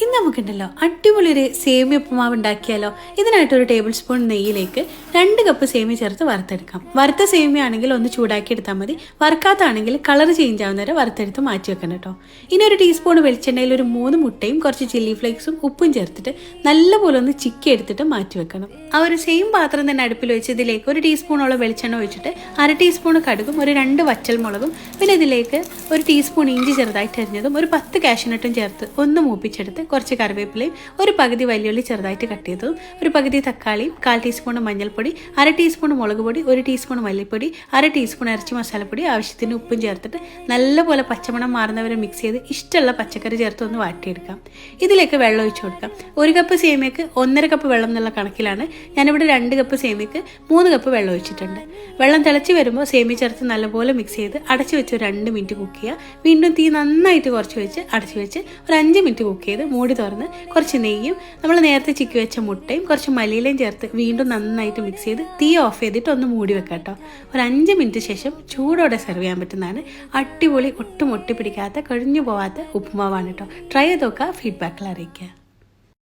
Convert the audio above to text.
ഇന്ന് നമുക്കുണ്ടല്ലോ അടിപൊളി ഒരു സേമിയ ഉപ്പുമാവ് ഉണ്ടാക്കിയാലോ. ഇതിനായിട്ട് ഒരു ടേബിൾ സ്പൂൺ നെയ്യിലേക്ക് 2 കപ്പ് സേമിയ ചേർത്ത് വറുത്തെടുക്കാം. വറുത്ത സേമിയ ആണെങ്കിൽ ഒന്ന് ചൂടാക്കി എടുത്താൽ മതി. വറുക്കാത്താണെങ്കിൽ കളർ ചേഞ്ച് ആവുന്നവരെ വറുത്തെടുത്ത് മാറ്റി വെക്കണം കേട്ടോ. ഇനി ഒരു ടീസ്പൂൺ വെളിച്ചെണ്ണയിൽ ഒരു 3 മുട്ടയും കുറച്ച് ചില്ലി ഫ്ലേക്സും ഉപ്പും ചേർത്തിട്ട് നല്ലപോലെ ഒന്ന് ചിക്കി എടുത്തിട്ട് മാറ്റി വെക്കണം. ആ ഒരു സെയിം പാത്രം തന്നെ അടുപ്പിൽ വെച്ച് ഇതിലേക്ക് ഒരു ടീസ്പൂണോളം വെളിച്ചെണ്ണ ഒഴിച്ചിട്ട് 1/2 ടീസ്പൂൺ കടുകും ഒരു 2 വറ്റൽമുളകും പിന്നെ ഇതിലേക്ക് ഒരു ടീസ്പൂൺ ഇഞ്ചി ചെറുതായിട്ട് അരിഞ്ഞതും ഒരു 10 കാഷ്യൂനട്ടും ചേർത്ത് ഒന്ന് മൂപ്പിച്ചെടുത്ത് കുറച്ച് കറിവേപ്പിലയും ഒരു പകുതി വലിയുള്ളി ചെറുതായിട്ട് കട്ട് ചെയ്തതും ഒരു പകുതി തക്കാളിയും 1/4 ടീസ്പൂൺ മഞ്ഞൾപ്പൊടി 1/2 ടീസ്പൂൺ മുളക് പൊടി 1 ടീസ്പൂൺ മല്ലിപ്പൊടി 1/2 ടീസ്പൂൺ ഇറച്ചി മസാലപ്പൊടി ആവശ്യത്തിന് ഉപ്പും ചേർത്തിട്ട് നല്ലപോലെ പച്ചമണം മാറുന്നവരെ മിക്സ് ചെയ്ത് ഇഷ്ടമുള്ള പച്ചക്കറി ചേർത്ത് ഒന്ന് വാട്ടിയെടുക്കാം. ഇതിലേക്ക് വെള്ളം ഒഴിച്ചു കൊടുക്കാം. 1 കപ്പ് സേമിയക്ക് 1.5 കപ്പ് വെള്ളം എന്നുള്ള കണക്കിലാണ് ഞാനിവിടെ 2 കപ്പ് സേമിയക്ക് 3 കപ്പ് വെള്ളം ഒഴിച്ചിട്ടുണ്ട്. വെള്ളം തിളച്ച് വരുമ്പോൾ സേമിയ ചേർത്ത് നല്ലപോലെ മിക്സ് ചെയ്ത് അടച്ചു വെച്ച് ഒരു 2 മിനിറ്റ് കുക്ക് ചെയ്യുക. വീണ്ടും തീ നന്നായിട്ട് കുറച്ച് വെച്ച് അടച്ചു വെച്ച് ഒരു 5 മിനിറ്റ് കുക്ക് ചെയ്ത് മൂടി തുറന്ന് കുറച്ച് നെയ്യും നമ്മൾ നേരത്തെ ചിക്കി വെച്ച മുട്ടയും കുറച്ച് മല്ലിയിലയും ചേർത്ത് വീണ്ടും നന്നായിട്ട് മിക്സ് ചെയ്ത് തീ ഓഫ് ചെയ്തിട്ട് ഒന്ന് മൂടി വെക്കാം കേട്ടോ. ഒരു 5 മിനിറ്റ് ശേഷം ചൂടോടെ സെർവ് ചെയ്യാൻ പറ്റുന്നതാണ്. അടിപൊളി ഒട്ടും ഒട്ടി പിടിക്കാത്ത കഴിഞ്ഞു പോവാത്ത ഉപ്പുമാവാണ് കേട്ടോ. ട്രൈ ചെയ്ത് നോക്കുക, ഫീഡ്ബാക്കിൽ അറിയിക്കുക.